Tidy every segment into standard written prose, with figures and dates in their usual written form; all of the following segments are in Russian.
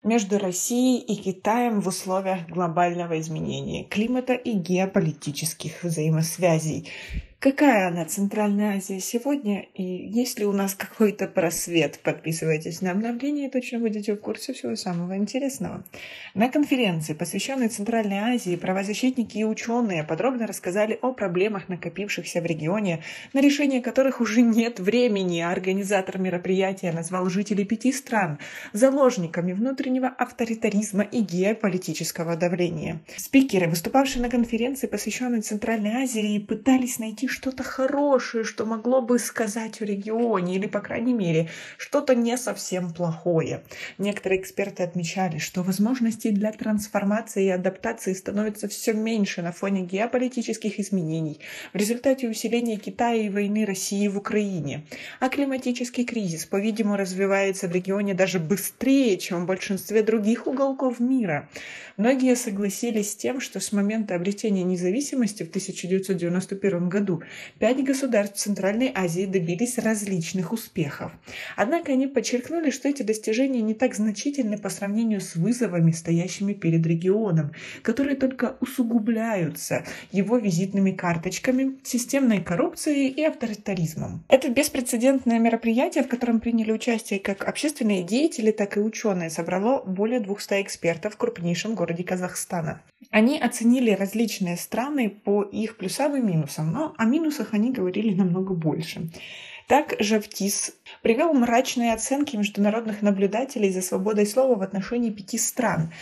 между Россией и Китаем в условиях глобального изменения климата и геополитических взаимосвязей. Какая она, Центральная Азия, сегодня? И есть ли у нас какой-то просвет? Подписывайтесь на обновления, и точно будете в курсе всего самого интересного. На конференции, посвященной Центральной Азии, правозащитники и ученые подробно рассказали о проблемах, накопившихся в регионе, на решение которых уже нет времени, а организатор мероприятия назвал жителей 5 стран заложниками внутреннего авторитаризма и геополитического давления. Спикеры, выступавшие на конференции, посвященной Центральной Азии, пытались найти что-то хорошее, что могло бы сказать о регионе, или, по крайней мере, что-то не совсем плохое. Некоторые эксперты отмечали, что возможностей для трансформации и адаптации становится все меньше на фоне геополитических изменений в результате усиления Китая и войны России в Украине. А климатический кризис, по-видимому, развивается в регионе даже быстрее, чем в большинстве других уголков мира. Многие согласились с тем, что с момента обретения независимости в 1991 году 5 государств Центральной Азии добились различных успехов. Однако они подчеркнули, что эти достижения не так значительны по сравнению с вызовами, стоящими перед регионом, которые только усугубляются его визитными карточками, системной коррупцией и авторитаризмом. Это беспрецедентное мероприятие, в котором приняли участие как общественные деятели, так и ученые, собрало более 200 экспертов в крупнейшем городе Казахстана. Они оценили различные страны по их плюсам и минусам, но о минусах они говорили намного больше. Так, Жавтис привел мрачные оценки международных наблюдателей за свободой слова в отношении 5 стран.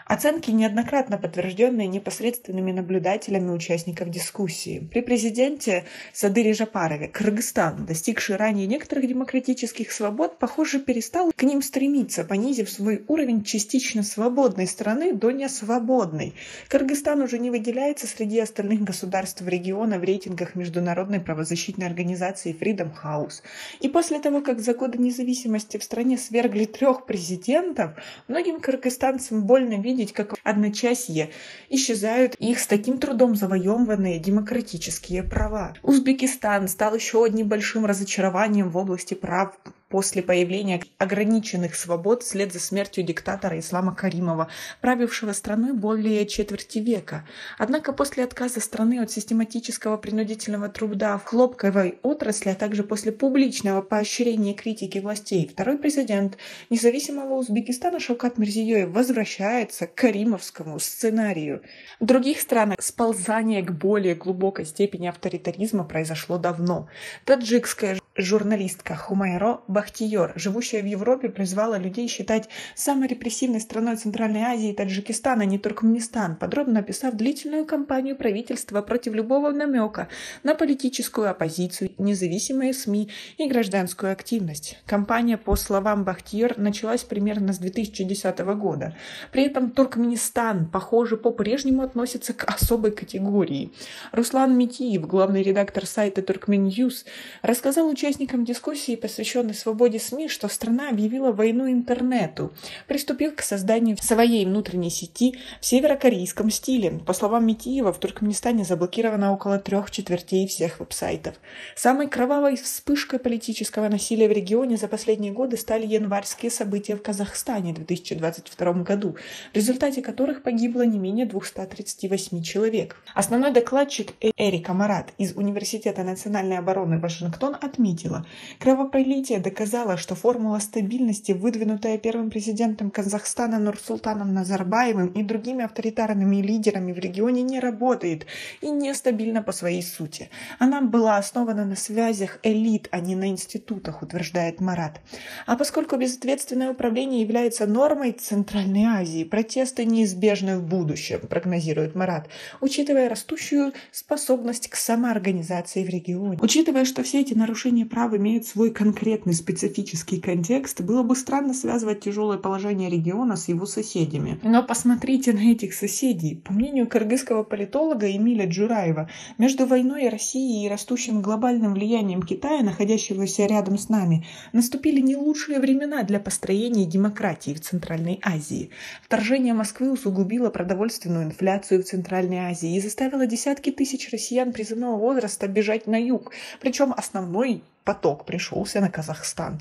Оценки, неоднократно подтвержденные непосредственными наблюдателями участников дискуссии. При президенте Садыре Жапарове Кыргызстан, достигший ранее некоторых демократических свобод, похоже, перестал к ним стремиться, понизив свой уровень частично свободной страны до несвободной. Кыргызстан уже не выделяется среди остальных государств региона в рейтингах международной правозащитной организации Freedom House. И после того, как за годы независимости в стране свергли 3 президентов, многим кыргызстанцам больно видеть, как в одночасье исчезают их с таким трудом завоеванные демократические права. Узбекистан стал еще одним большим разочарованием в области прав после появления ограниченных свобод вслед за смертью диктатора Ислама Каримова, правившего страной более четверти века. Однако после отказа страны от систематического принудительного труда в хлопковой отрасли, а также после публичного поощрения критики властей, второй президент независимого Узбекистана Шавкат Мирзиёев возвращается к каримовскому сценарию. В других странах сползание к более глубокой степени авторитаризма произошло давно. Таджикская журналистка Хумайро Бахтиёр, живущая в Европе, призвала людей считать самой репрессивной страной Центральной Азии Таджикистан, а не Туркменистан, подробно описав длительную кампанию правительства против любого намека на политическую оппозицию, независимые СМИ и гражданскую активность. Кампания, по словам Бахтиёр, началась примерно с 2010 года. При этом Туркменистан, похоже, по-прежнему относится к особой категории. Руслан Митиев, главный редактор сайта Turkmen-News, рассказал участникам дискуссии, посвященной свободе СМИ, что страна объявила войну интернету, приступив к созданию своей внутренней сети в северокорейском стиле. По словам Митиева, в Туркменистане заблокировано около 3/4 всех веб-сайтов. Самой кровавой вспышкой политического насилия в регионе за последние годы стали январские события в Казахстане в 2022 году, в результате которых погибло не менее 238 человек. Основной докладчик Эрика Марат из Университета национальной обороны Вашингтон отметила, кровопролитие доказало, что формула стабильности, выдвинутая первым президентом Казахстана Нурсултаном Назарбаевым и другими авторитарными лидерами в регионе, не работает и нестабильна по своей сути. Она была основана на связях элит, а не на институтах, утверждает Марат. А поскольку безответственное управление является нормой Центральной Азии, протесты неизбежны в будущем, прогнозирует Марат, учитывая растущую способность к самоорганизации в регионе. Учитывая, что все эти нарушения прав имеют свой конкретный специфический контекст, было бы странно связывать тяжелое положение региона с его соседями. Но посмотрите на этих соседей. По мнению кыргызского политолога Эмиля Джураева, между войной России и растущим глобальным влиянием Китая, находящегося рядом с нами, наступили не лучшие времена для построения демократии в Центральной Азии. Вторжение Москвы усугубило продовольственную инфляцию в Центральной Азии и заставило десятки тысяч россиян призывного возраста бежать на юг, причем основной поток пришелся на Казахстан.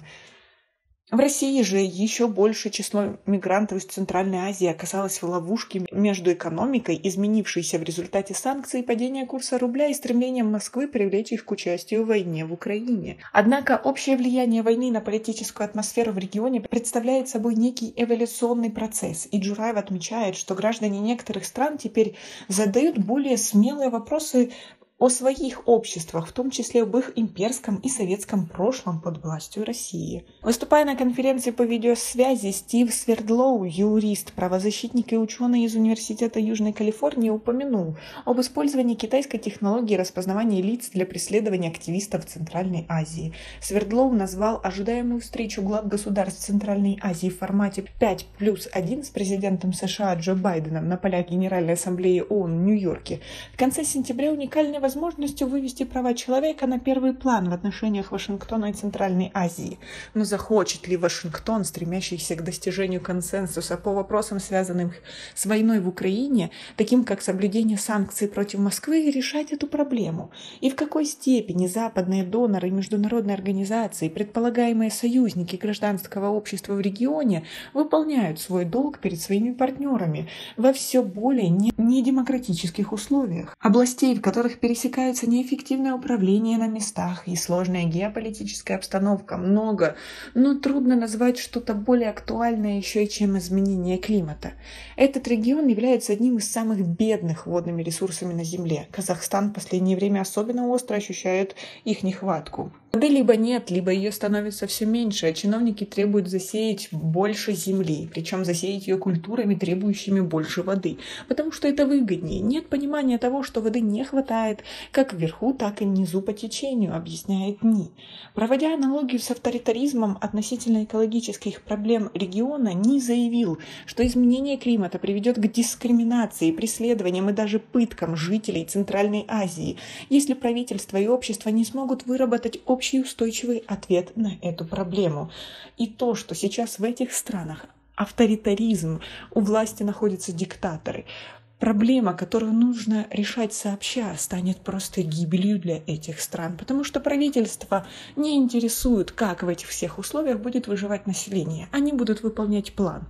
В России же еще большее число мигрантов из Центральной Азии оказалось в ловушке между экономикой, изменившейся в результате санкций и падения курса рубля, и стремлением Москвы привлечь их к участию в войне в Украине. Однако общее влияние войны на политическую атмосферу в регионе представляет собой некий эволюционный процесс, и Джураев отмечает, что граждане некоторых стран теперь задают более смелые вопросы о своих обществах, в том числе об их имперском и советском прошлом под властью России. Выступая на конференции по видеосвязи, Стив Свердлоу, юрист, правозащитник и ученый из Университета Южной Калифорнии, упомянул об использовании китайской технологии распознавания лиц для преследования активистов в Центральной Азии. Свердлоу назвал ожидаемую встречу глав государств Центральной Азии в формате 5+1 с президентом США Джо Байденом на полях Генеральной Ассамблеи ООН в Нью-Йорке в конце сентября уникальной возможностью вывести права человека на первый план в отношениях Вашингтона и Центральной Азии. Но захочет ли Вашингтон, стремящийся к достижению консенсуса по вопросам, связанным с войной в Украине, таким как соблюдение санкций против Москвы, решать эту проблему? И в какой степени западные доноры и международные организации, предполагаемые союзники гражданского общества в регионе, выполняют свой долг перед своими партнерами во все более недемократических условиях? Областей, в которых пересекаются неэффективное управление на местах и сложная геополитическая обстановка, много, но трудно назвать что-то более актуальное еще и чем изменение климата. Этот регион является одним из самых бедных водными ресурсами на Земле. Казахстан в последнее время особенно остро ощущает их нехватку. Воды либо нет, либо ее становится все меньше, а чиновники требуют засеять больше земли, причем засеять ее культурами, требующими больше воды, потому что это выгоднее. Нет понимания того, что воды не хватает как вверху, так и внизу по течению, объясняет Ни. Проводя аналогию с авторитаризмом относительно экологических проблем региона, Ни заявил, что изменение климата приведет к дискриминации, преследованиям и даже пыткам жителей Центральной Азии, если правительство и общество не смогут выработать общий устойчивый ответ на эту проблему. И то, что сейчас в этих странах авторитаризм, у власти находятся диктаторы, проблема, которую нужно решать сообща, станет просто гибелью для этих стран, потому что правительство не интересует, как в этих всех условиях будет выживать население. Они будут выполнять план.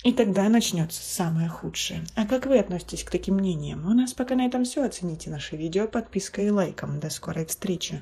И тогда начнется самое худшее. А как вы относитесь к таким мнениям? У нас пока на этом все. Оцените наше видео подпиской и лайком. До скорой встречи.